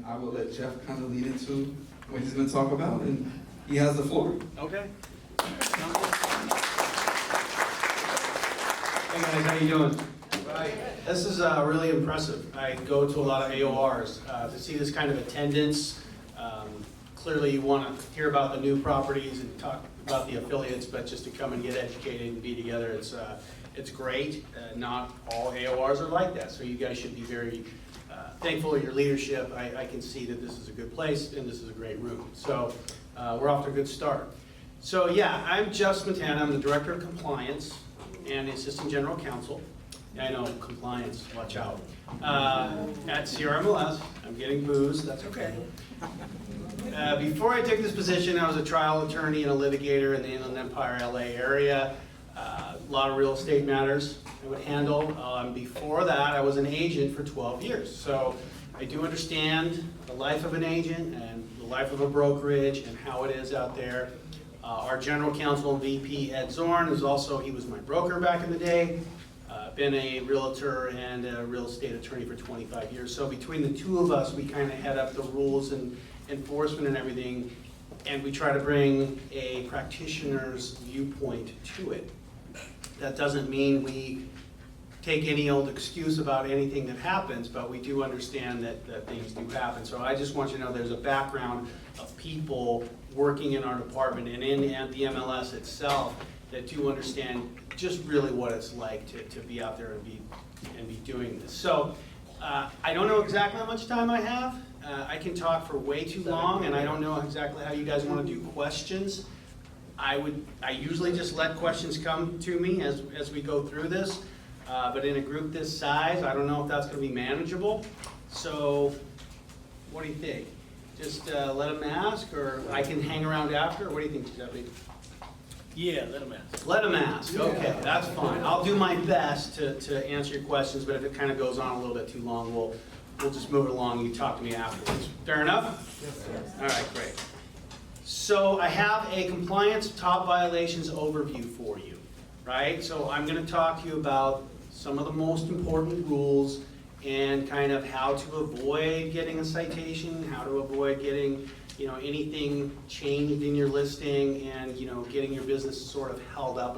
I will let Jeff kind of lead into what he's going to talk about, and he has the floor. Okay. Hey guys, how you doing? Right. This is really impressive. I go to a lot of AORs. To see this kind of attendance, clearly you want to hear about the new properties and talk about the affiliates, but just to come and get educated and be together, it's great. Not all AORs are like that, so you guys should be very thankful of your leadership. I can see that this is a good place and this is a great room. So we're off to a good start. So yeah, I'm Jeff Smetana. I'm the Director of Compliance and Assistant General Counsel. I know, compliance, watch out. At CRMLS, I'm getting booze, that's okay. Before I took this position, I was a trial attorney and a litigator in the Inland Empire, LA area. A lot of real estate matters I would handle. Before that, I was an agent for 12 years. So I do understand the life of an agent and the life of a brokerage and how it is out there. Our general counsel and VP, Ed Zorn, he was my broker back in the day. Been a realtor and a real estate attorney for 25 years. So between the two of us, we kind of head up the rules and enforcement and everything, and we try to bring a practitioner's viewpoint to it. That doesn't mean we take any old excuse about anything that happens, but we do understand that things do happen. So I just want you to know there's a background of people working in our department and in the MLS itself that do understand just really what it's like to be out there and be doing this. So I don't know exactly how much time I have. I can talk for way too long, and I don't know exactly how you guys want to do questions. I usually just let questions come to me as we go through this, but in a group this size, I don't know if that's going to be manageable. So what do you think? Just let them ask, or I can hang around after? What do you think, Giuseppe? Yeah, let them ask. Let them ask. Okay, that's fine. I'll do my best to answer your questions, but if it kind of goes on a little bit too long, we'll just move it along. You talk to me afterwards. Fair enough? Yes, sir. All right, great. So I have a compliance top violations overview for you, right? So I'm going to talk to you about some of the most important rules and kind of how to avoid getting a citation, how to avoid getting anything changed in your listing, and getting your business sort of held up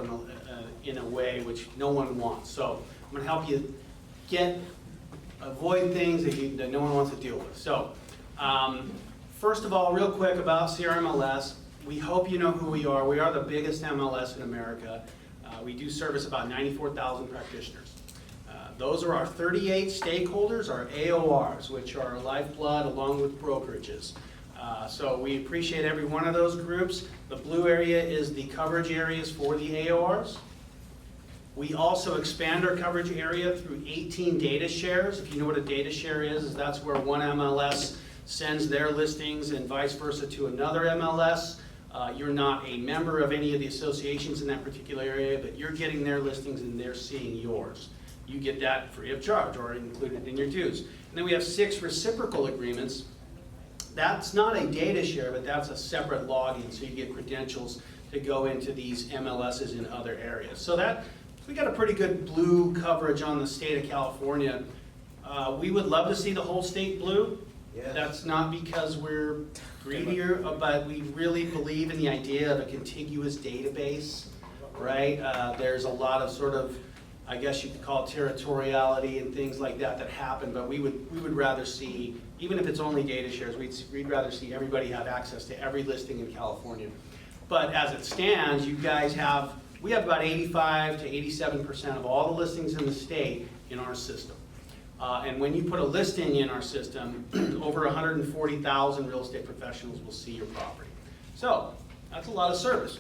in a way which no one wants. So I'm going to help you avoid things that no one wants to deal with. So first of all, real quick about CRMLS, we hope you know who we are. We are the biggest MLS in America. We do service about 94,000 practitioners. Those are our 38 stakeholders, our AORs, which are our lifeblood along with brokerages. So we appreciate every one of those groups. The blue area is the coverage areas for the AORs. We also expand our coverage area through 18 data shares. If you know what a data share is that's where one MLS sends their listings and vice versa to another MLS. You're not a member of any of the associations in that particular area, but you're getting their listings and they're seeing yours. You get that free of charge or included in your dues. And then we have 6 reciprocal agreements. That's not a data share, but that's a separate login, so you get credentials to go into these MLSs in other areas. So we got a pretty good blue coverage on the state of California. We would love to see the whole state blue. Yes. That's not because we're greedier, but we really believe in the idea of a contiguous database, right? There's a lot of sort of, I guess you could call it territoriality and things like that happen, but we would rather see, even if it's only data shares, we'd rather see everybody have access to every listing in California. But as it stands, we have about 85 to 87% of all the listings in the state in our system. And when you put a listing in our system, over 140,000 real estate professionals will see your property. So that's a lot of service.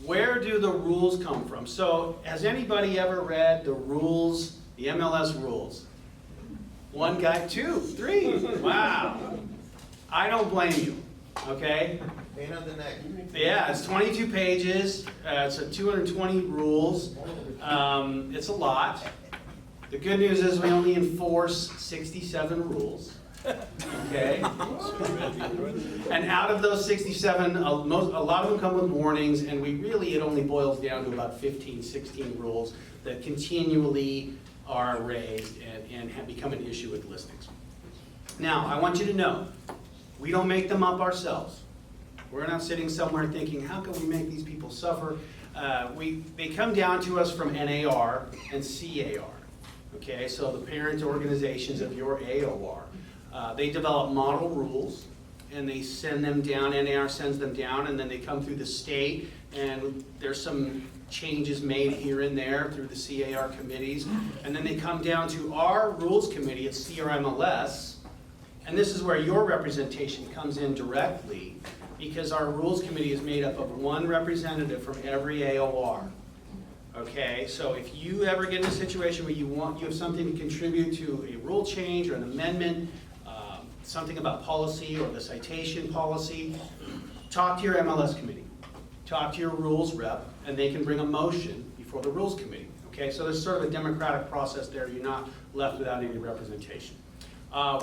Where do the rules come from? So has anybody ever read the rules, the MLS rules? One guy, 2, 3, wow. I don't blame you, okay? Pain on the neck. Yeah, it's 22 pages, it's 220 rules, it's a lot. The good news is we only enforce 67 rules, okay? And out of those 67, a lot of them come with warnings, and it only boils down to about 15, 16 rules that continually are raised and have become an issue with listings. Now, I want you to know, we don't make them up ourselves. We're not sitting somewhere thinking, how can we make these people suffer? They come down to us from NAR and CAR. Okay, so the parent organizations of your AOR. They develop model rules and they send them down, NAR sends them down, and then they come through the state, and there's some changes made here and there through the CAR committees, and then they come down to our rules committee at CRMLS, and this is where your representation comes in directly, because our rules committee is made up of one representative from every AOR. Okay, so if you ever get in a situation where you have something to contribute to a rule change or an amendment, something about policy or the citation policy, talk to your MLS committee. Talk to your rules rep, and they can bring a motion before the rules committee. Okay, so there's sort of a democratic process there. You're not left without any representation.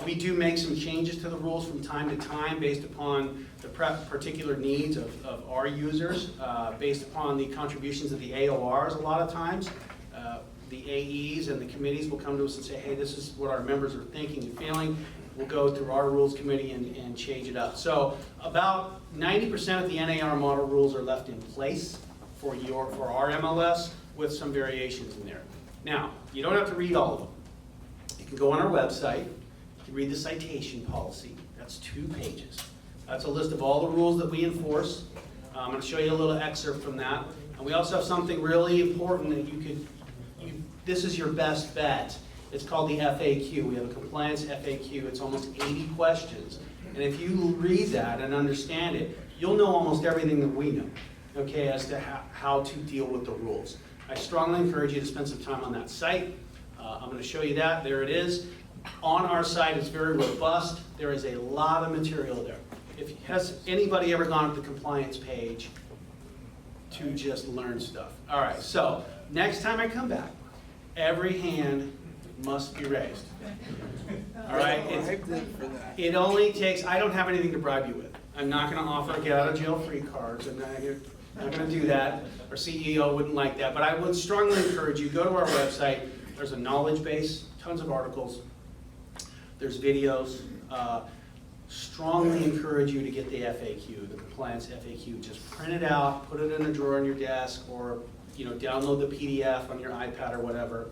We do make some changes to the rules from time to time based upon the particular needs of our users, based upon the contributions of the AORs a lot of times. The AEs and the committees will come to us and say, hey, this is what our members are thinking and feeling. We'll go through our rules committee and change it up. So about 90% of the NAR model rules are left in place for our MLS with some variations in there. Now, you don't have to read all of them. You can go on our website. You can read the citation policy. That's 2 pages. That's a list of all the rules that we enforce. I'm going to show you a little excerpt from that. And we also have something really important that this is your best bet. It's called the FAQ. We have a compliance FAQ. It's almost 80 questions. And if you read that and understand it, you'll know almost everything that we know, okay, as to how to deal with the rules. I strongly encourage you to spend some time on that site. I'm going to show you that. There it is. On our site, it's very robust. There is a lot of material there. Has anybody ever gone to the compliance page to just learn stuff? All right, so next time I come back, every hand must be raised. All right? It only takes, I don't have anything to bribe you with. I'm not going to offer get out of jail free cards. I'm not going to do that. Our CEO wouldn't like that. But I would strongly encourage you, go to our website. There's a knowledge base, tons of articles. There's videos. Strongly encourage you to get the FAQ, the compliance FAQ. Just print it out, put it in a drawer on your desk, or download the PDF on your iPad or whatever.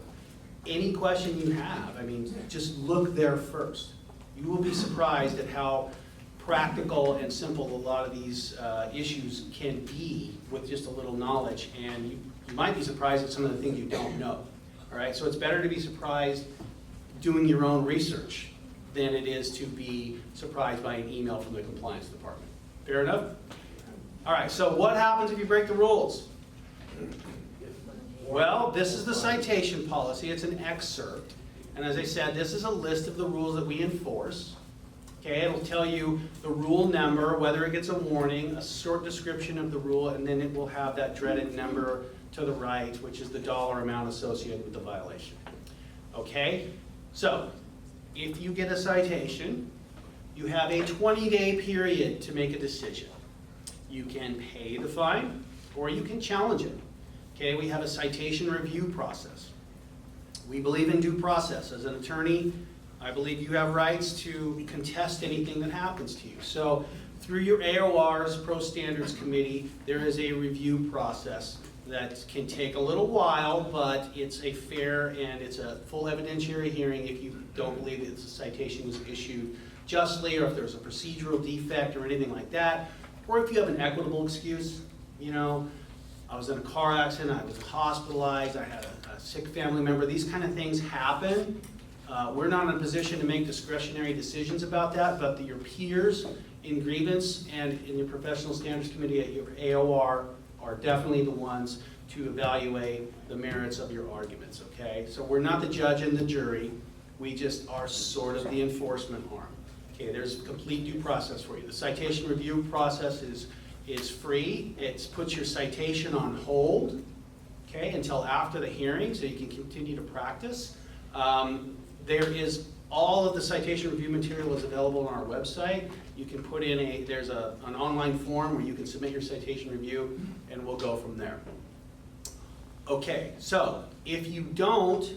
Any question you have, I mean, just look there first. You will be surprised at how practical and simple a lot of these issues can be with just a little knowledge, and you might be surprised at some of the things you don't know. All right, so it's better to be surprised doing your own research than it is to be surprised by an email from the compliance department. Fair enough? All right, so what happens if you break the rules? Well, this is the citation policy. It's an excerpt. And as I said, this is a list of the rules that we enforce. Okay, it'll tell you the rule number, whether it gets a warning, a short description of the rule, and then it will have that dreaded number to the right, which is the dollar amount associated with the violation. Okay, so if you get a citation, you have a 20-day period to make a decision. You can pay the fine, or you can challenge it. Okay, we have a citation review process. We believe in due process. As an attorney, I believe you have rights to contest anything that happens to you. So through your AOR's Pro Standards Committee, there is a review process that can take a little while, but it's a fair and it's a full evidentiary hearing if you don't believe that the citation was issued justly, or if there's a procedural defect or anything like that, or if you have an equitable excuse. I was in a car accident, I was hospitalized, I had a sick family member. These kind of things happen. We're not in a position to make discretionary decisions about that, but your peers in grievance and in your professional standards committee at your AOR are definitely the ones to evaluate the merits of your arguments, okay? So we're not the judge and the jury. We just are sort of the enforcement arm. Okay, there's a complete due process for you. The citation review process is free. It puts your citation on hold, okay, until after the hearing, so you can continue to practice. There is all of the citation review material is available on our website. You can put in there's an online form where you can submit your citation review, and we'll go from there. Okay, so if you don't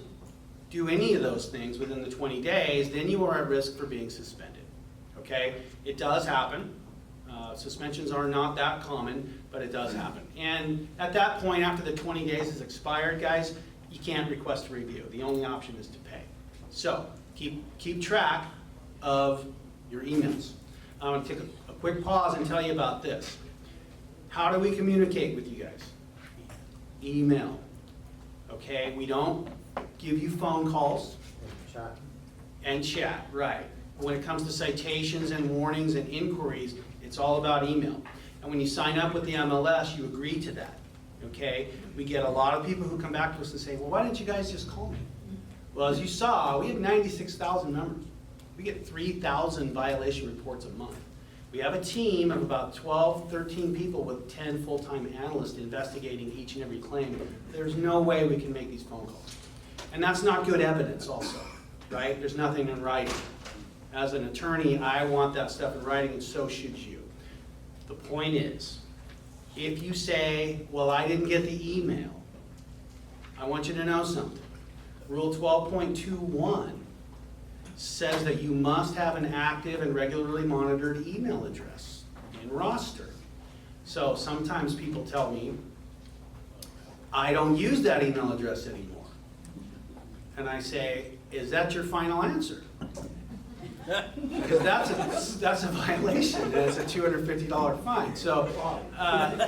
do any of those things within the 20 days, then you are at risk for being suspended, okay? It does happen. Suspensions are not that common, but it does happen. And at that point, after the 20 days is expired, guys, you can't request a review. The only option is to pay. So keep track of your emails. I'm going to take a quick pause and tell you about this. How do we communicate with you guys? Email. Okay, we don't give you phone calls. And chat, right. When it comes to citations and warnings and inquiries, it's all about email. And when you sign up with the MLS, you agree to that, okay? We get a lot of people who come back to us and say, well, why didn't you guys just call me? Well, as you saw, we have 96,000 members. We get 3,000 violation reports a month. We have a team of about 12, 13 people with 10 full-time analysts investigating each and every claim. There's no way we can make these phone calls. And that's not good evidence also, right? There's nothing in writing. As an attorney, I want that stuff in writing, and so should you. The point is, if you say, well, I didn't get the email, I want you to know something. Rule 12.21 says that you must have an active and regularly monitored email address in roster. So sometimes people tell me, I don't use that email address anymore. And I say, is that your final answer? Because that's a violation, and it's a $250 fine. So,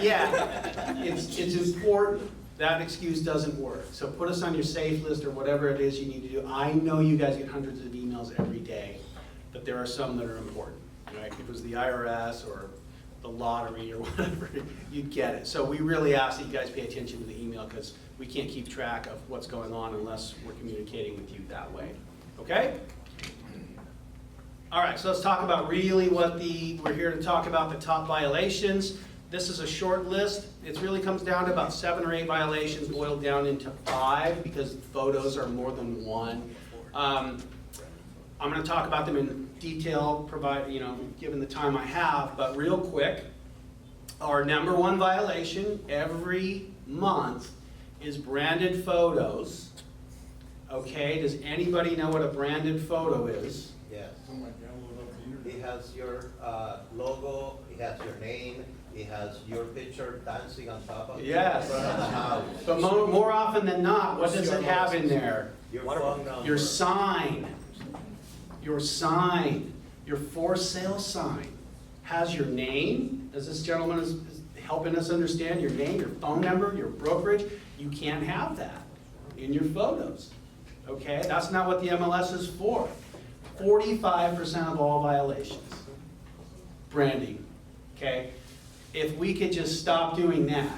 yeah, it's important. That excuse doesn't work. So put us on your safe list or whatever it is you need to do. I know you guys get hundreds of emails every day, but there are some that are important, right? If it was the IRS or the lottery or whatever, you'd get it. So we really ask that you guys pay attention to the email, because we can't keep track of what's going on unless we're communicating with you that way. Okay? All right, so let's talk about really we're here to talk about the top violations. This is a short list. It really comes down to about 7 or 8 violations boiled down into 5 because photos are more than one. I'm going to talk about them in detail, given the time I have, but real quick, our number 1 violation every month is branded photos. Okay, does anybody know what a branded photo is? Yes. It has your logo, it has your name, it has your picture dancing on top of Yes. in front of the house. But more often than not, what does it have in there? Your phone number. Your sign, your for sale sign has your name, as this gentleman is helping us understand, your name, your phone number, your brokerage. You can't have that in your photos, okay? That's not what the MLS is for. 45% of all violations, branding, okay? If we could just stop doing that,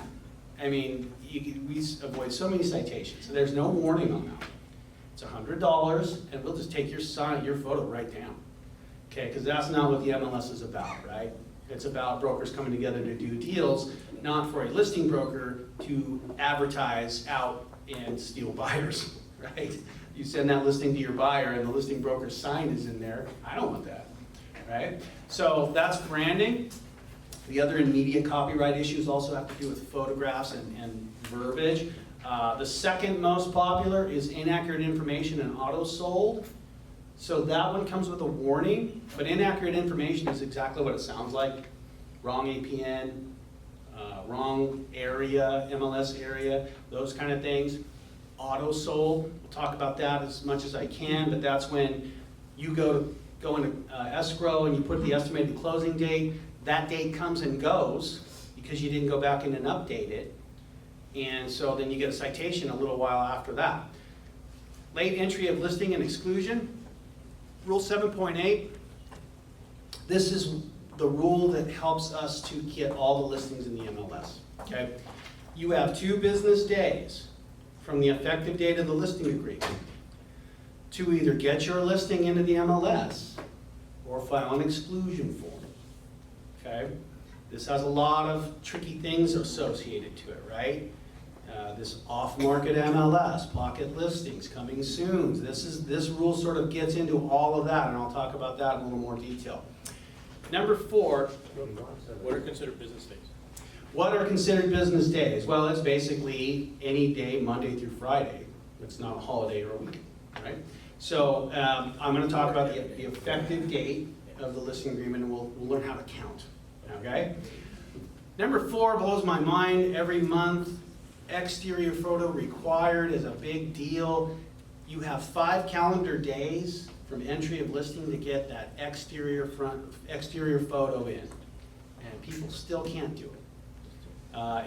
I mean, we avoid so many citations. So there's no warning on that. It's $100, and we'll just take your photo right down, okay? Because that's not what the MLS is about, right? It's about brokers coming together to do deals, not for a listing broker to advertise out and steal buyers, right? You send that listing to your buyer and the listing broker's sign is in there. I don't want that, right? So that's branding. The other immediate copyright issues also have to do with photographs and verbiage. The second most popular is inaccurate information and auto sold. So that one comes with a warning, but inaccurate information is exactly what it sounds like. Wrong APN, wrong area, MLS area, those kind of things. Auto sold, we'll talk about that as much as I can, but that's when you go into escrow and you put the estimated closing date. That date comes and goes because you didn't go back in and update it. And so then you get a citation a little while after that. Late entry of listing and exclusion. Rule 7.8. This is the rule that helps us to get all the listings in the MLS, okay? You have 2 business days from the effective date of the listing agreement to either get your listing into the MLS or file an exclusion form, okay? This has a lot of tricky things associated to it, right? This off-market MLS, pocket listings coming soon. This rule sort of gets into all of that, and I'll talk about that in a little more detail. Number 4. What are considered business days? What are considered business days? Well, it's basically any day, Monday through Friday. It's not a holiday or a weekend, right? So I'm going to talk about the effective date of the listing agreement, and we'll learn how to count, okay? Number 4 blows my mind every month. Exterior photo required is a big deal. You have 5 calendar days from entry of listing to get that exterior photo in, and people still can't do it.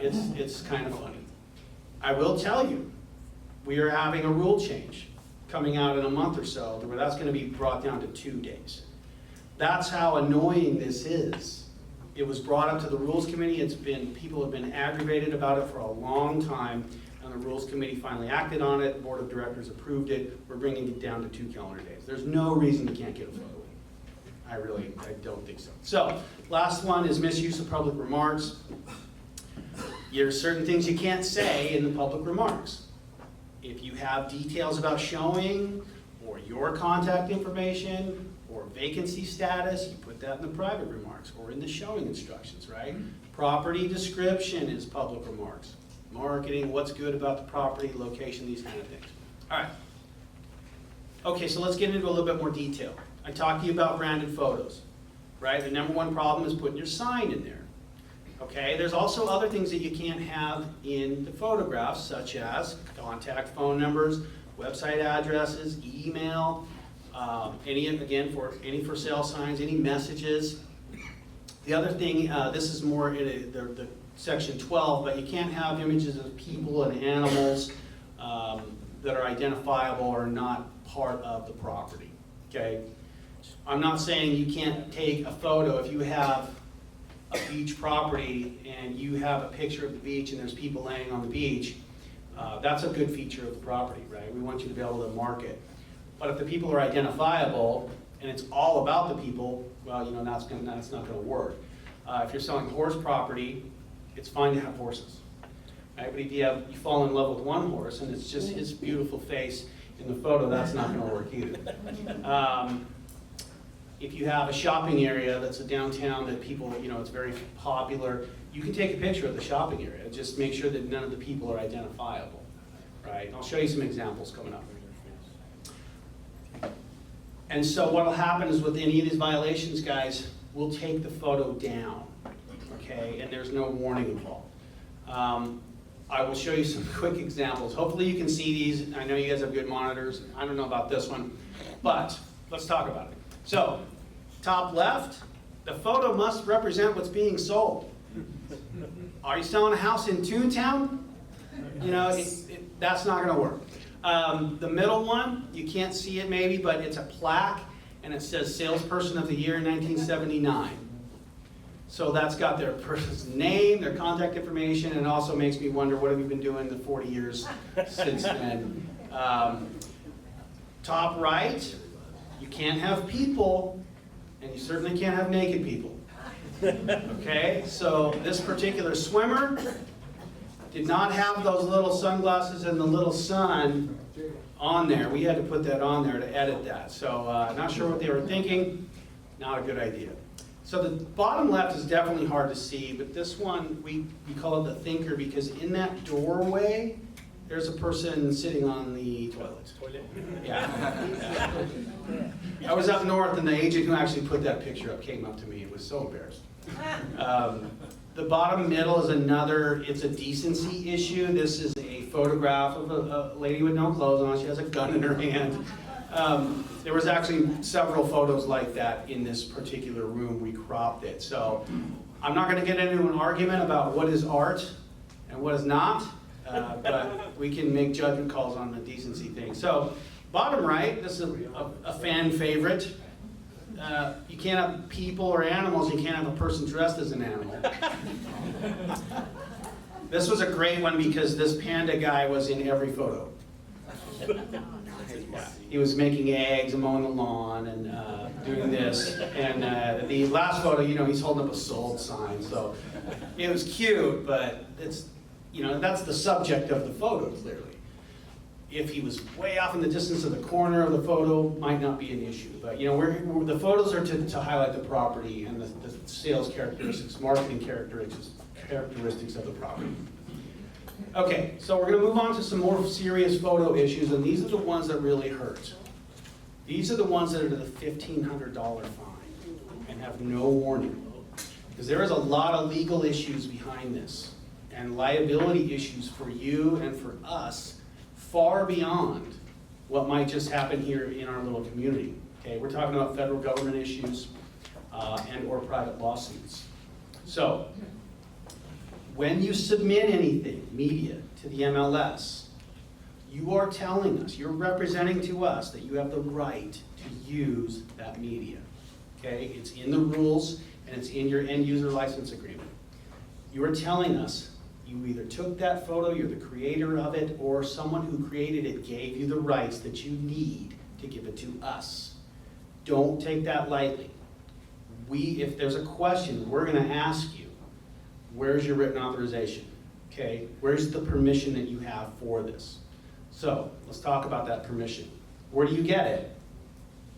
It's kind of funny. I will tell you, we are having a rule change coming out in a month or so, where that's going to be brought down to 2 days. That's how annoying this is. It was brought up to the Rules Committee. People have been aggravated about it for a long time, and the Rules Committee finally acted on it. The Board of Directors approved it. We're bringing it down to 2 calendar days. There's no reason you can't get a photo in. I don't think so. So, last one is misuse of public remarks. There's certain things you can't say in the public remarks. If you have details about showing, or your contact information, or vacancy status, you put that in the private remarks or in the showing instructions, right? Property description is public remarks. Marketing, what's good about the property, location, these kind of things. All right. Okay, so let's get into a little bit more detail. I talked to you about branded photos, right? The number 1 problem is putting your sign in there. Okay, there's also other things that you can't have in the photographs, such as contact phone numbers, website addresses, email, any for sale signs, any messages. The other thing, this is more in the section 12, but you can't have images of people and animals that are identifiable or not part of the property, okay? I'm not saying you can't take a photo if you have a beach property and you have a picture of the beach and there's people laying on the beach. That's a good feature of the property, right? We want you to be able to mark it. But if the people are identifiable and it's all about the people, well, you know, that's not going to work. If you're selling horse property, it's fine to have horses, right? But if you fall in love with one horse and it's just his beautiful face in the photo, that's not going to work either. If you have a shopping area that's a downtown that people, you know, it's very popular, you can take a picture of the shopping area. Just make sure that none of the people are identifiable, right? And I'll show you some examples coming up. And so what will happen is with any of these violations, guys, we'll take the photo down, okay? And there's no warning involved. I will show you some quick examples. Hopefully you can see these. I know you guys have good monitors. I don't know about this one, but let's talk about it. So, top left, the photo must represent what's being sold. Are you selling a house in Toontown? You know, that's not going to work. The middle one, you can't see it maybe, but it's a plaque, and it says Salesperson of the Year in 1979. So that's got their person's name, their contact information, and also makes me wonder, what have you been doing the 40 years since then? Top right, you can't have people, and you certainly can't have naked people. Okay, so this particular swimmer did not have those little sunglasses and the little sun on there. We had to put that on there to edit that. So not sure what they were thinking. Not a good idea. So the bottom left is definitely hard to see, but this one, we call it the thinker because in that doorway, there's a person sitting on the toilet. Yeah. I was up north and the agent who actually put that picture up came up to me and was so embarrassed. The bottom middle is it's a decency issue. This is a photograph of a lady with no clothes on. She has a gun in her hand. There was actually several photos like that in this particular room. We cropped it. So I'm not going to get into an argument about what is art and what is not, but we can make judgment calls on the decency thing. So bottom right, this is a fan favorite. You can't have people or animals. You can't have a person dressed as an animal. This was a great one because this panda guy was in every photo. He was making eggs and mowing the lawn and doing this. And the last photo, you know, he's holding up a sold sign. So it was cute, but it's, you know, that's the subject of the photo, clearly. If he was way off in the distance of the corner of the photo, might not be an issue. But, you know, the photos are to highlight the property and the sales characteristics, marketing characteristics of the property. Okay, so we're gonna move on to some more serious photo issues, and these are the ones that really hurt. These are the ones that are to the $1,500 fine and have no warning. Because there is a lot of legal issues behind this, and liability issues for you and for us, far beyond what might just happen here in our little community. Okay, we're talking about federal government issues and or private lawsuits. So, when you submit anything, media, to the MLS, you are telling us, you're representing to us that you have the right to use that media. Okay, it's in the rules and it's in your end user license agreement. You are telling us you either took that photo, you're the creator of it, or someone who created it gave you the rights that you need to give it to us. Don't take that lightly. If there's a question, we're gonna ask you, where's your written authorization? Okay, where's the permission that you have for this? So, let's talk about that permission. Where do you get it?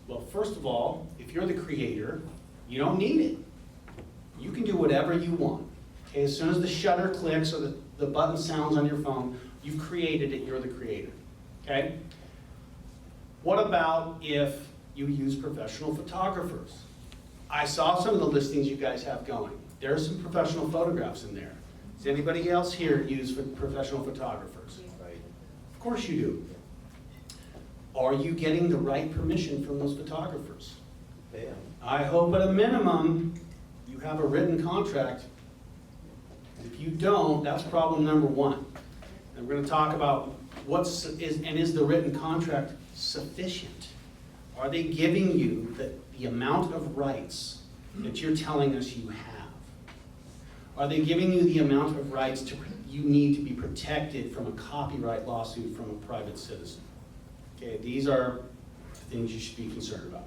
Well, first of all, if you're the creator, you don't need it. You can do whatever you want. Okay, as soon as the shutter clicks or the button sounds on your phone, you've created it, you're the creator. Okay? What about if you use professional photographers? I saw some of the listings you guys have going. There are some professional photographs in there. Does anybody else here use professional photographers? Right. Of course you do. Are you getting the right permission from those photographers? Yeah. I hope at a minimum, you have a written contract. If you don't, that's problem number one. And we're gonna talk about is the written contract sufficient? Are they giving you the amount of rights that you're telling us you have? Are they giving you the amount of rights you need to be protected from a copyright lawsuit from a private citizen? Okay, these are things you should be concerned about.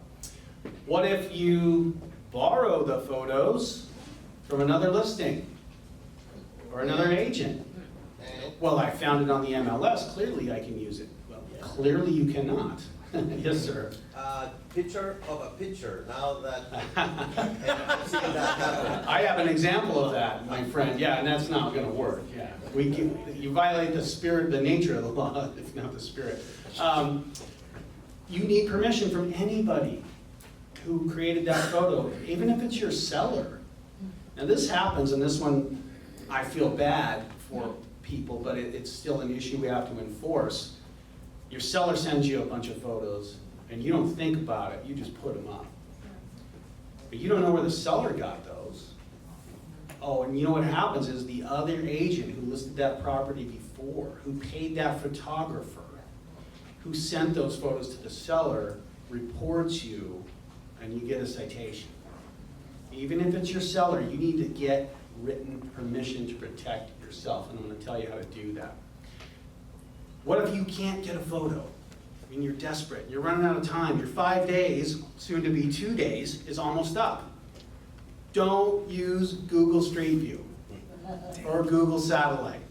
What if you borrow the photos from another listing or another agent? Well, I found it on the MLS, clearly I can use it. Well, clearly you cannot. Yes, sir. Picture of a picture, now that, I've seen that happen. I have an example of that, my friend. Yeah, and that's not gonna work, yeah. You violate the spirit, the nature of the law, if not the spirit. You need permission from anybody who created that photo, even if it's your seller. Now this happens, and this one, I feel bad for people, but it's still an issue we have to enforce. Your seller sends you a bunch of photos, and you don't think about it, you just put them up. But you don't know where the seller got those. Oh, and you know what happens is the other agent who listed that property before, who paid that photographer, who sent those photos to the seller, reports you, and you get a citation. Even if it's your seller, you need to get written permission to protect yourself, and I'm gonna tell you how to do that. What if you can't get a photo? I mean, you're desperate, you're running out of time, your 5 days, soon to be 2 days, is almost up. Don't use Google Street View, or Google Satellite,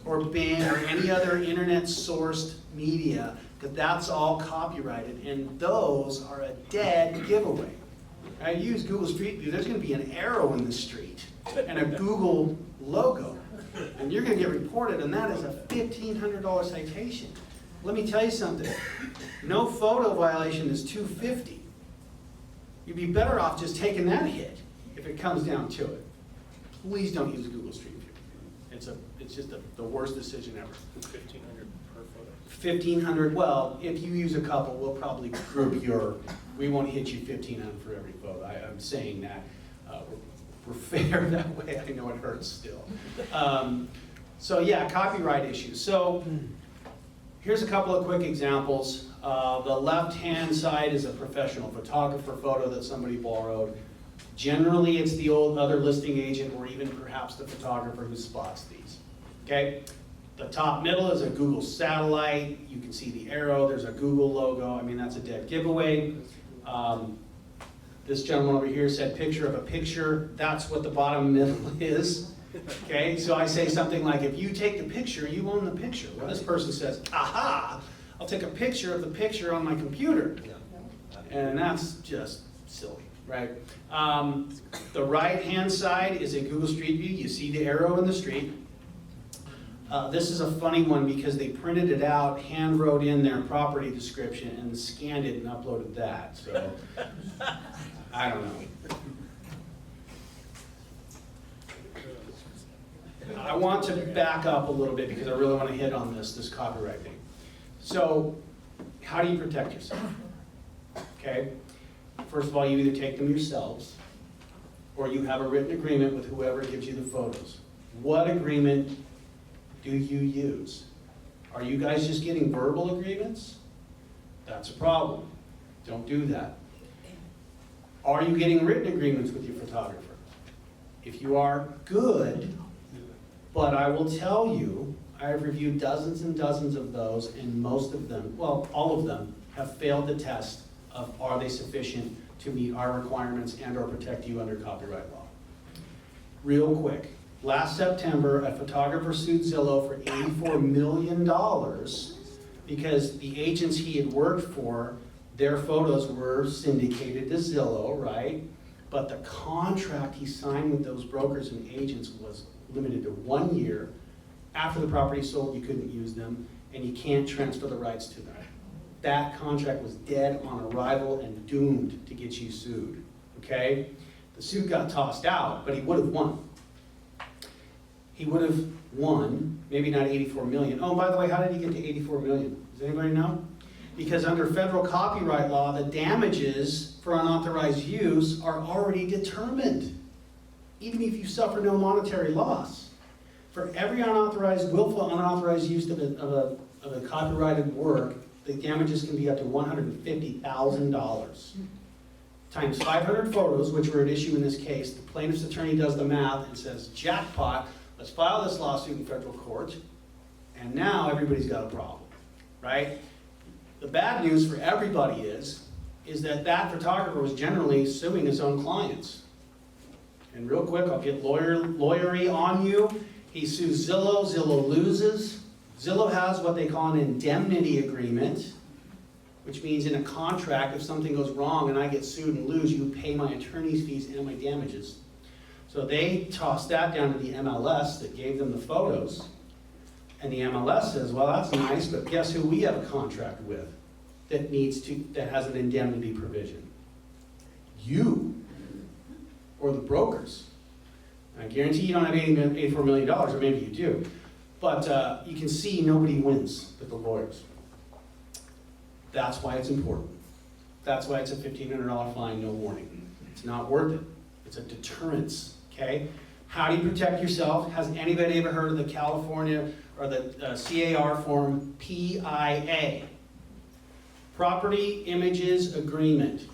or Bing, or any other internet-sourced media, because that's all copyrighted, and those are a dead giveaway. I use Google Street View, there's gonna be an arrow in the street, and a Google logo. And you're gonna get reported, and that is a $1,500 citation. Let me tell you something, no photo violation is $250. You'd be better off just taking that hit if it comes down to it. Please don't use Google Street View. It's just the worst decision ever. $1,500 per photo. 1,500, well, if you use a couple, we'll probably group we won't hit you 1,500 for every photo. I'm saying that. We're fair that way. I know it hurts still. So yeah, copyright issues. So here's a couple of quick examples. The left-hand side is a professional photographer photo that somebody borrowed. Generally, it's the old other listing agent or even perhaps the photographer who spots these. Okay? The top middle is a Google satellite. You can see the arrow. There's a Google logo. I mean, that's a dead giveaway. This gentleman over here said picture of a picture. That's what the bottom middle is. Okay, so I say something like, if you take the picture, you own the picture. Well, this person says, aha, I'll take a picture of the picture on my computer. And that's just silly, right? The right-hand side is in Google Street View. You see the arrow in the street. This is a funny one because they printed it out, hand wrote in their property description, and scanned it and uploaded that, so, I don't know. I want to back up a little bit because I really want to hit on this copyright thing. So, how do you protect yourself? Okay, first of all, you either take them yourselves, or you have a written agreement with whoever gives you the photos. What agreement do you use? Are you guys just getting verbal agreements? That's a problem. Don't do that. Are you getting written agreements with your photographer? If you are, good, but I will tell you, I've reviewed dozens and dozens of those, and most of them, well, all of them, have failed the test of are they sufficient to meet our requirements and or protect you under copyright law. Real quick, last September, a photographer sued Zillow for $84 million because the agents he had worked for, their photos were syndicated to Zillow, right? But the contract he signed with those brokers and agents was limited to 1 year. After the property sold, you couldn't use them, and you can't transfer the rights to them. That contract was dead on arrival and doomed to get you sued, okay? The suit got tossed out, but he would have won. He would have won, maybe not 84 million. Oh, by the way, how did he get to 84 million? Does anybody know? Because under federal copyright law, the damages for unauthorized use are already determined, even if you suffer no monetary loss. For every unauthorized, willful unauthorized use of a copyrighted work, the damages can be up to $150,000. Times 500 photos, which were at issue in this case, the plaintiff's attorney does the math and says, jackpot, let's file this lawsuit in federal court, and now everybody's got a problem, right? The bad news for everybody is that that photographer was generally suing his own clients. And real quick, I'll get lawyery on you. He sues Zillow, Zillow loses. Zillow has what they call an indemnity agreement, which means in a contract, if something goes wrong and I get sued and lose, you pay my attorney's fees and my damages. So they tossed that down to the MLS that gave them the photos. And the MLS says, well, that's nice, but guess who we have a contract with that has an indemnity provision? You, or the brokers. I guarantee you don't have $84 million, or maybe you do. But you can see nobody wins but the lawyers. That's why it's important. That's why it's a $1,500 fine, no warning. It's not worth it. It's a deterrence, okay? How do you protect yourself? Has anybody ever heard of the California, or the CAR form PIA? Property Images Agreement.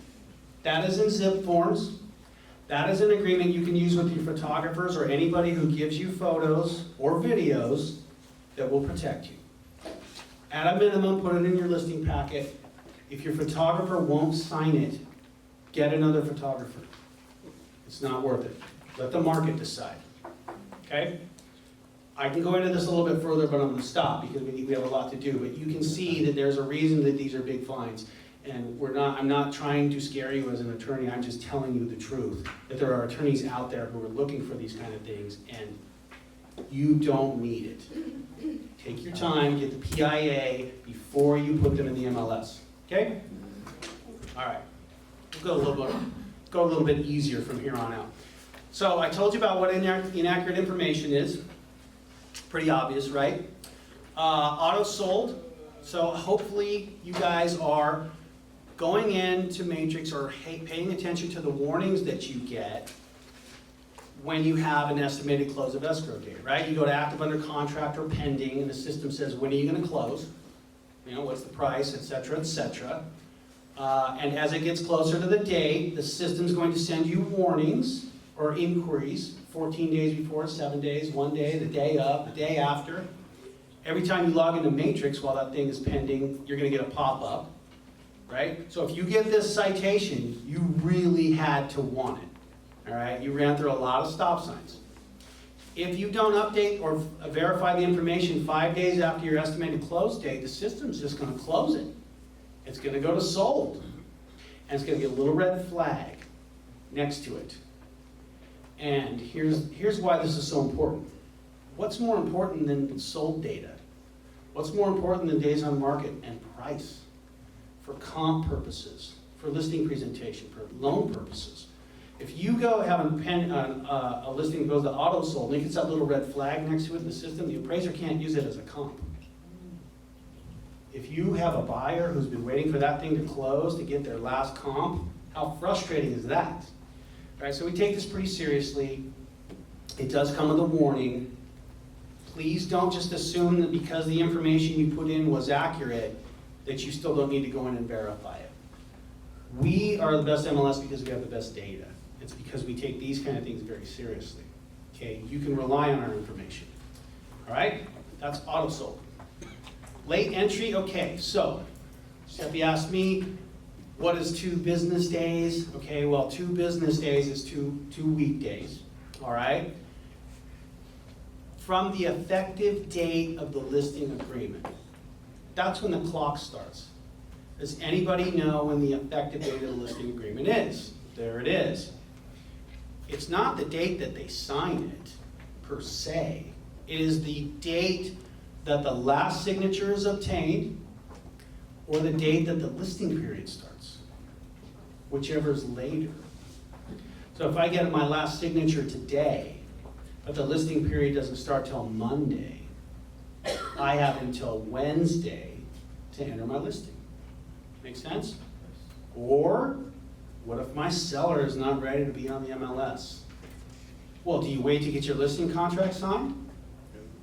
That is in zip forms. That is an agreement you can use with your photographers or anybody who gives you photos or videos that will protect you. At a minimum, put it in your listing packet. If your photographer won't sign it, get another photographer. It's not worth it. Let the market decide, okay? I can go into this a little bit further, but I'm gonna stop because we have a lot to do. But you can see that there's a reason that these are big fines. And I'm not trying to scare you as an attorney, I'm just telling you the truth. That there are attorneys out there who are looking for these kind of things, and you don't need it. Take your time, get the PIA before you put them in the MLS, okay? All right, we'll go a little bit easier from here on out. So I told you about what inaccurate information is. Pretty obvious, right? Auto sold. So hopefully you guys are going into Matrix or paying attention to the warnings that you get when you have an estimated close of escrow date, right? You go to active under contract or pending, and the system says, when are you going to close? You know, what's the price, et cetera, et cetera. And as it gets closer to the date, the system's going to send you warnings or inquiries 14 days before, 7 days, 1 day, the day of, the day after. Every time you log into Matrix while that thing is pending, you're going to get a pop-up, right? So if you get this citation, you really had to want it, all right? You ran through a lot of stop signs. If you don't update or verify the information 5 days after your estimated close date, the system's just going to close it. It's going to go to sold, and it's going to get a little red flag next to it. And here's why this is so important. What's more important than sold data? What's more important than days on market and price? For comp purposes, for listing presentation, for loan purposes. If you go have a listing that goes to auto sold, and it gets that little red flag next to it in the system, the appraiser can't use it as a comp. If you have a buyer who's been waiting for that thing to close to get their last comp, how frustrating is that? Right, so we take this pretty seriously. It does come with a warning. Please don't just assume that because the information you put in was accurate, that you still don't need to go in and verify it. We are the best MLS because we have the best data. It's because we take these kind of things very seriously. Okay, you can rely on our information. All right, that's auto sold. Late entry, okay, so if you ask me, what is 2 business days? Okay, well, 2 business days is two weekdays, all right? From the effective date of the listing agreement. That's when the clock starts. Does anybody know when the effective date of the listing agreement is? There it is. It's not the date that they sign it, per se. It is the date that the last signature is obtained, or the date that the listing period starts, whichever is later. So if I get my last signature today, but the listing period doesn't start till Monday, I have until Wednesday to enter my listing. Make sense? Or, what if my seller is not ready to be on the MLS? Well, do you wait to get your listing contract signed?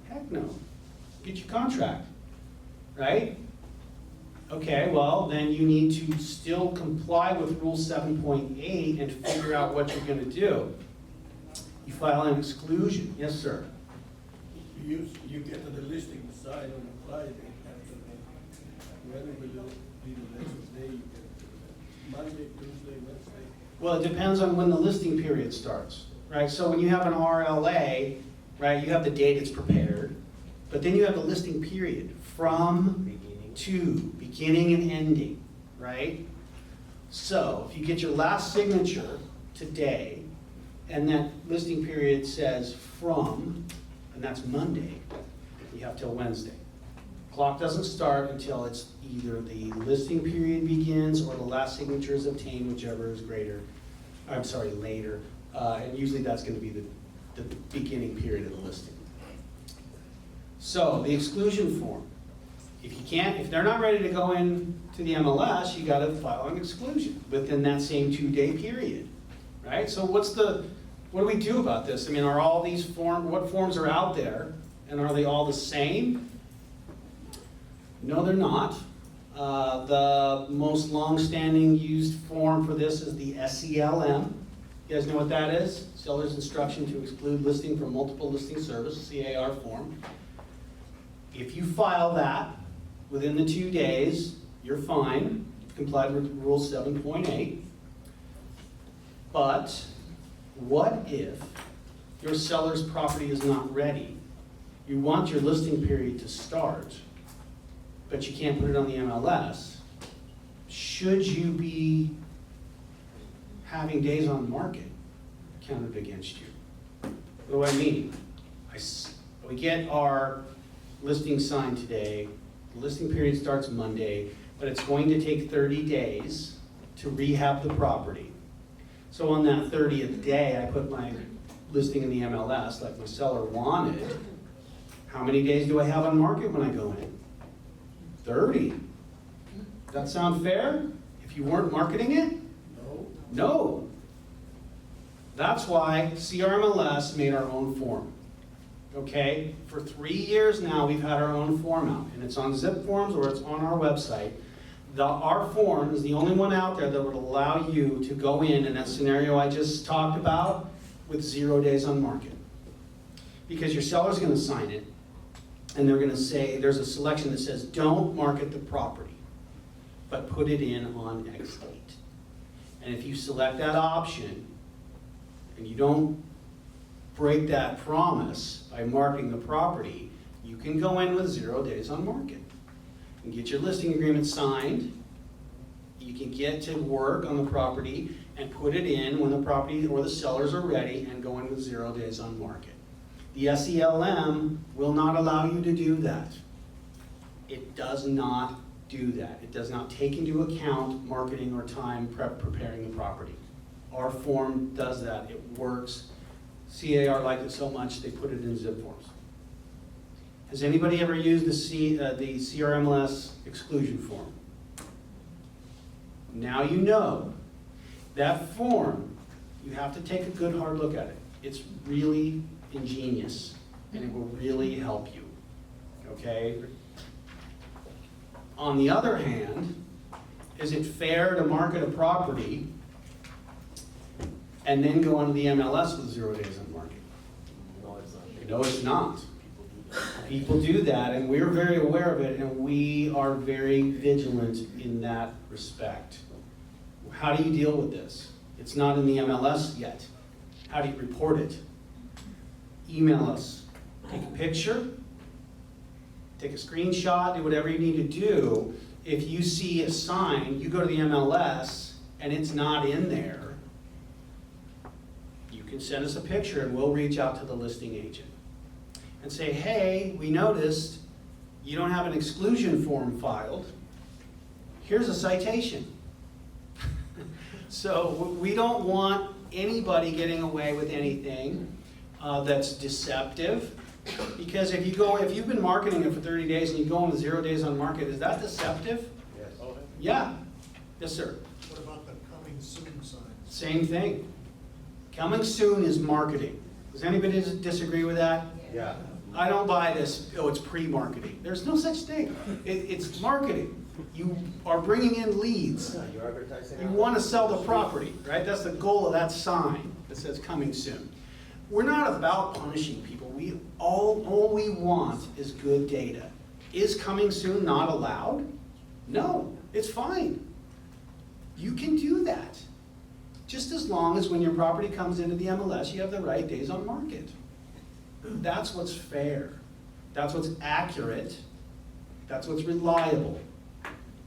Heck no. Get your contract, right? Okay, well, then you need to still comply with Rule 7.8 and figure out what you're going to do. You file an exclusion. Yes, sir? You get to the listing side on a Friday, and when will be the next day you get to that? Monday, Tuesday, Wednesday? Well, it depends on when the listing period starts, right? So when you have an RLA, right, you have the date it's prepared, but then you have the listing period from to beginning and ending, right? So if you get your last signature today, and that listing period says from, and that's Monday, you have till Wednesday. Clock doesn't start until it's either the listing period begins or the last signature is obtained, whichever is greater, I'm sorry, later. And usually that's gonna be the beginning period of the listing. So the exclusion form. If they're not ready to go in to the MLS, you gotta file an exclusion within that same 2-day period, right? So what do we do about this? I mean, are all these what forms are out there, and are they all the same? No, they're not. The most long-standing used form for this is the SELM. You guys know what that is? Seller's Instruction to Exclude Listing from Multiple Listing Service, CAR form. If you file that within the 2 days, you're fine. You've complied with Rule 7.8. But what if your seller's property is not ready? You want your listing period to start, but you can't put it on the MLS. Should you be having days on market counted against you? What do I mean? We get our listing signed today. The listing period starts Monday, but it's going to take 30 days to rehab the property. So on that 30th day, I put my listing in the MLS like my seller wanted. How many days do I have on market when I go in? 30. Does that sound fair? If you weren't marketing it? No. No. That's why CRMLS made our own form. Okay? For 3 years now, we've had our own form out, and it's on Zip Forms or it's on our website. Our form is the only one out there that would allow you to go in that scenario I just talked about with 0 days on market. Because your seller's going to sign it, and they're going to say, there's a selection that says, don't market the property, but put it in on X date. And if you select that option, and you don't break that promise by marketing the property, you can go in with 0 days on market and get your listing agreement signed. You can get to work on the property and put it in when the property or the sellers are ready and go in with 0 days on market. The SELM will not allow you to do that. It does not do that. It does not take into account marketing or time preparing the property. Our form does that. It works. CAR liked it so much, they put it in zip forms. Has anybody ever used the CRMLS exclusion form? Now you know. That form, you have to take a good hard look at it. It's really ingenious, and it will really help you, okay? On the other hand, is it fair to market a property and then go onto the MLS with 0 days on market? No, it's not. No, it's not. People do that, and we're very aware of it, and we are very vigilant in that respect. How do you deal with this? It's not in the MLS yet. How do you report it? Email us. Take a picture, take a screenshot, do whatever you need to do. If you see a sign, you go to the MLS, and it's not in there, you can send us a picture, and we'll reach out to the listing agent and say, hey, we noticed you don't have an exclusion form filed. Here's a citation. So we don't want anybody getting away with anything that's deceptive. Because if you've been marketing it for 30 days and you go on to 0 days on market, is that deceptive? Yes. Yeah. Yes, sir. What about the coming soon signs? Same thing. Coming soon is marketing. Does anybody disagree with that? Yeah. I don't buy this, oh, it's pre-marketing. There's no such thing. It's marketing. You are bringing in leads. You're advertising. You want to sell the property, right? That's the goal of that sign that says coming soon. We're not about punishing people. All we want is good data. Is coming soon not allowed? No, it's fine. You can do that. Just as long as when your property comes into the MLS, you have the right days on market. That's what's fair. That's what's accurate. That's what's reliable.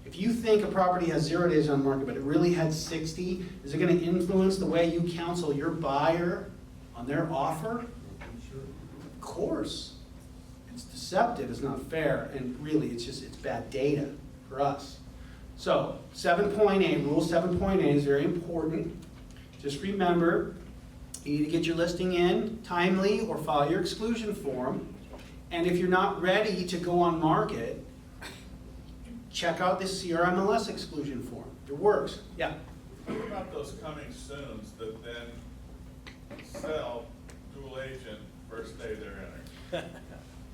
If you think a property has 0 days on market, but it really had 60, is it going to influence the way you counsel your buyer on their offer? Of course. It's deceptive, it's not fair, and really it's bad data for us. So 7.8, rule 7.8 is very important. Just remember, you need to get your listing in timely or file your exclusion form. And if you're not ready to go on market, check out this CRMLS exclusion form. It works. Yeah? What about those coming soons that then sell dual agent first day they're entering?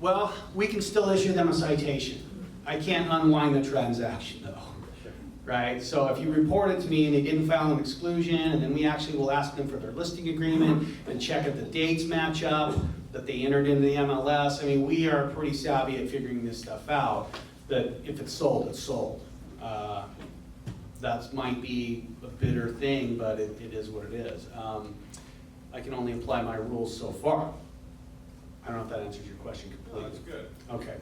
Well, we can still issue them a citation. I can't unwind the transaction though. Right? So if you report it to me and they didn't file an exclusion, and then we actually will ask them for their listing agreement and check if the dates match up, that they entered into the MLS. I mean, we are pretty savvy at figuring this stuff out, that if it's sold, it's sold. That might be a bitter thing, but it is what it is. I can only apply my rules so far. I don't know if that answers your question completely. No, that's good. Okay.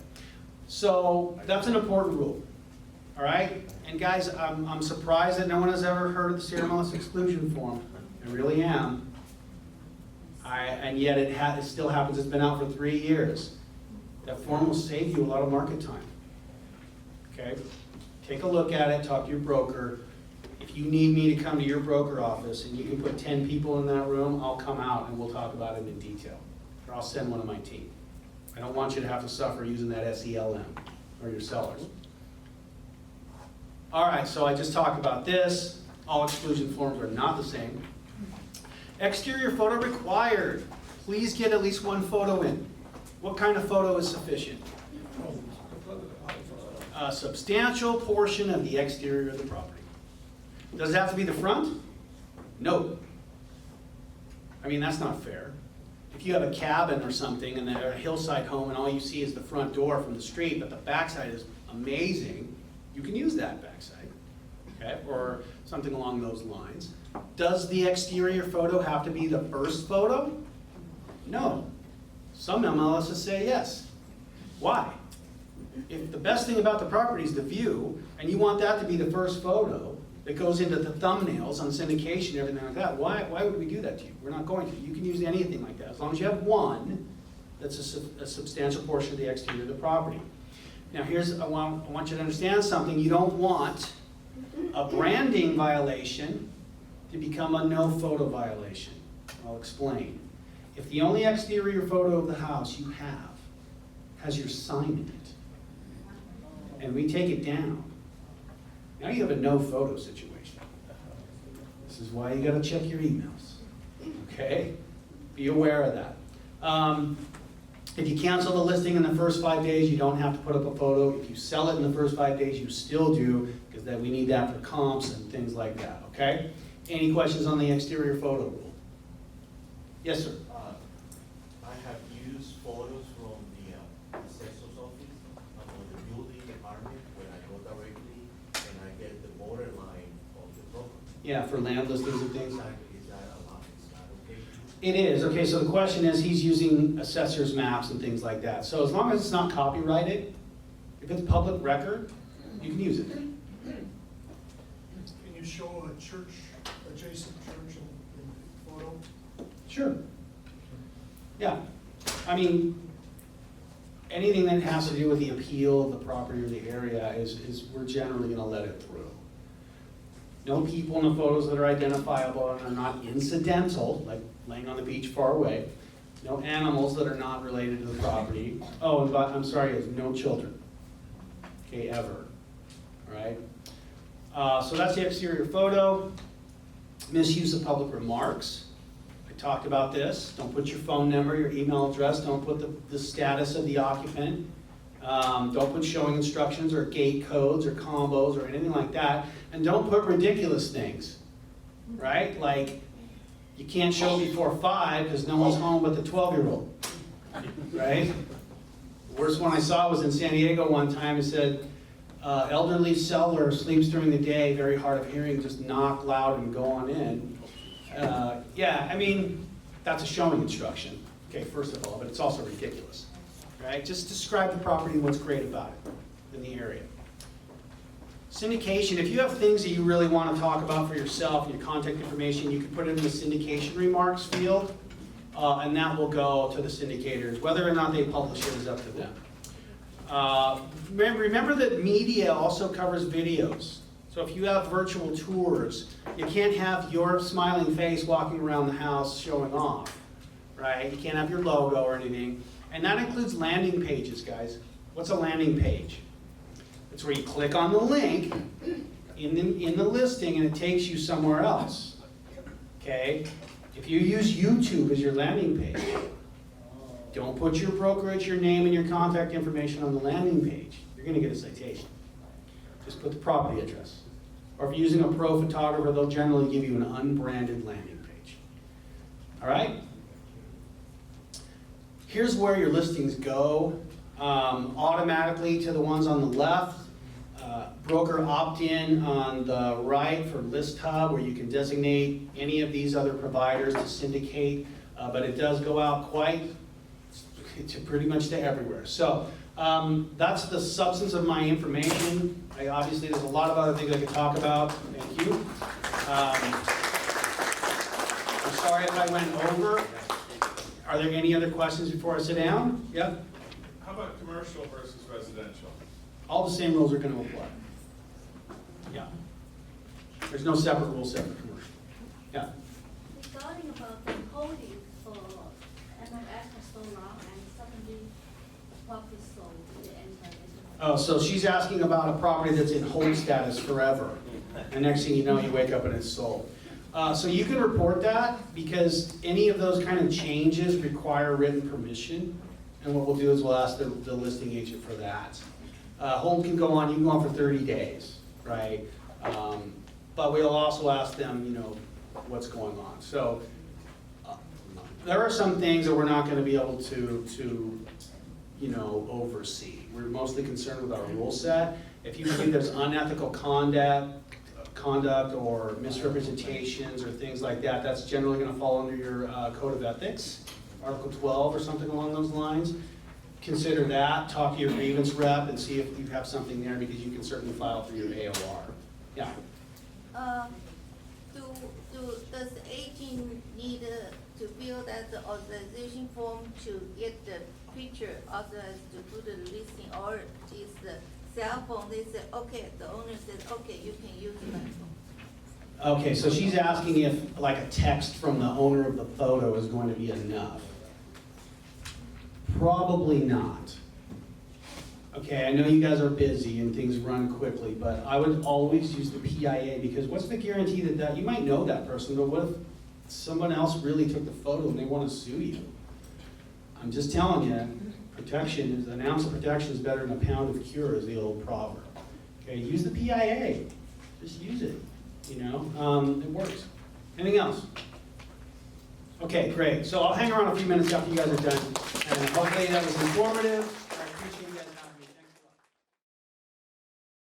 So that's an important rule. All right? And guys, I'm surprised that no one has ever heard of the CRMLS exclusion form. I really am. And yet it still happens. It's been out for 3 years. That form will save you a lot of market time. Okay? Take a look at it, talk to your broker. If you need me to come to your broker office and you can put 10 people in that room, I'll come out and we'll talk about it in detail. Or I'll send one of my team. I don't want you to have to suffer using that SELM or your sellers. All right, so I just talked about this. All exclusion forms are not the same. Exterior photo required. Please get at least one photo in. What kind of photo is sufficient? A substantial portion of the exterior of the property. Does it have to be the front? No. I mean, that's not fair. If you have a cabin or something and they're a hillside home and all you see is the front door from the street, but the backside is amazing, you can use that backside, okay? Or something along those lines. Does the exterior photo have to be the first photo? No. Some MLSs say yes. Why? If the best thing about the property is the view, and you want that to be the first photo that goes into the thumbnails on syndication and everything like that, why would we do that to you? We're not going to. You can use anything like that. As long as you have one, that's a substantial portion of the exterior of the property. Now I want you to understand something. You don't want a branding violation to become a no photo violation. I'll explain. If the only exterior photo of the house you have has your sign in it, and we take it down, now you have a no photo situation. This is why you gotta check your emails, okay? Be aware of that. If you cancel the listing in the first 5 days, you don't have to put up a photo. If you sell it in the first 5 days, you still do, because then we need that for comps and things like that, okay? Any questions on the exterior photo rule? Yes, sir. I have used photos from the assessor's office, on the building department, when I go directly and I get the borderline of the property. Yeah, for land listings and things. Is that allowed? Is that okay? It is, okay, so the question is, he's using assessor's maps and things like that. So as long as it's not copyrighted, if it's public record, you can use it. Can you show a church, adjacent church in photo? Sure. Yeah, I mean, anything that has to do with the appeal of the property or the area is we're generally gonna let it through. No people in the photos that are identifiable and are not incidental, like laying on the beach far away. No animals that are not related to the property. Oh, and I'm sorry, there's no children. Okay, ever, all right? So that's the exterior photo. Misuse of public remarks. I talked about this. Don't put your phone number, your email address. Don't put the status of the occupant. Don't put showing instructions or gate codes or combos or anything like that. And don't put ridiculous things, right? Like, you can't show before 5 because no one's home but the 12-year-old, right? The worst one I saw was in San Diego one time. It said, elderly seller sleeps during the day, very hard of hearing, just knock loud and go on in. Yeah, I mean, that's a showing instruction, okay, first of all, but it's also ridiculous, right? Just describe the property and what's great about it in the area. Syndication, if you have things that you really want to talk about for yourself, your contact information, you can put it in the syndication remarks field, and that will go to the syndicators. Whether or not they publish it is up to them. Remember that media also covers videos. So if you have virtual tours, you can't have your smiling face walking around the house showing off, right? You can't have your logo or anything. And that includes landing pages, guys. What's a landing page? It's where you click on the link in the listing and it takes you somewhere else, okay? If you use YouTube as your landing page, don't put your brokerage, your name, and your contact information on the landing page. You're gonna get a citation. Just put the property address. Or if you're using a pro photographer, they'll generally give you an unbranded landing page. All right? Here's where your listings go. Automatically to the ones on the left. Broker opt-in on the right for List Hub, where you can designate any of these other providers to syndicate, but it does go out to pretty much to everywhere. So that's the substance of my information. Obviously, there's a lot of other things I could talk about. Thank you. I'm sorry if I went over. Are there any other questions before I sit down? Yep. How about commercial versus residential? All the same rules are going to apply. Yeah. There's no separate rule set for commercial. Yeah. Regarding about the holding for MLS for so long and suddenly property sold to the entire. Oh, so she's asking about a property that's in hold status forever. And next thing you know, you wake up and it's sold. So you can report that because any of those kind of changes require written permission. And what we'll do is we'll ask the listing agent for that. Hold can go on, you can go on for 30 days, right? But we'll also ask them, what's going on. So there are some things that we're not going to be able to oversee. We're mostly concerned with our rule set. If you believe there's unethical conduct or misrepresentations or things like that, that's generally going to fall under your code of ethics, Article 12 or something along those lines. Consider that, talk to your grievance rep and see if you have something there because you can certainly file through your AOR. Yeah. Does the agent need to fill that the authorization form to get the picture authorized to do the listing, or is the cell phone, they say, okay, the owner says, okay, you can use my phone? Okay, so she's asking if like a text from the owner of the photo is going to be enough. Probably not. Okay, I know you guys are busy and things run quickly, but I would always use the PIA, because what's the guarantee that, you might know that person, but what if someone else really took the photo and they want to sue you? I'm just telling you, an ounce of protection is better than a pound of cure, is the old proverb. Okay, use the PIA, just use it, you know, it works. Anything else? Okay, great, so I'll hang around a few minutes after you guys are done, and hopefully that was informative.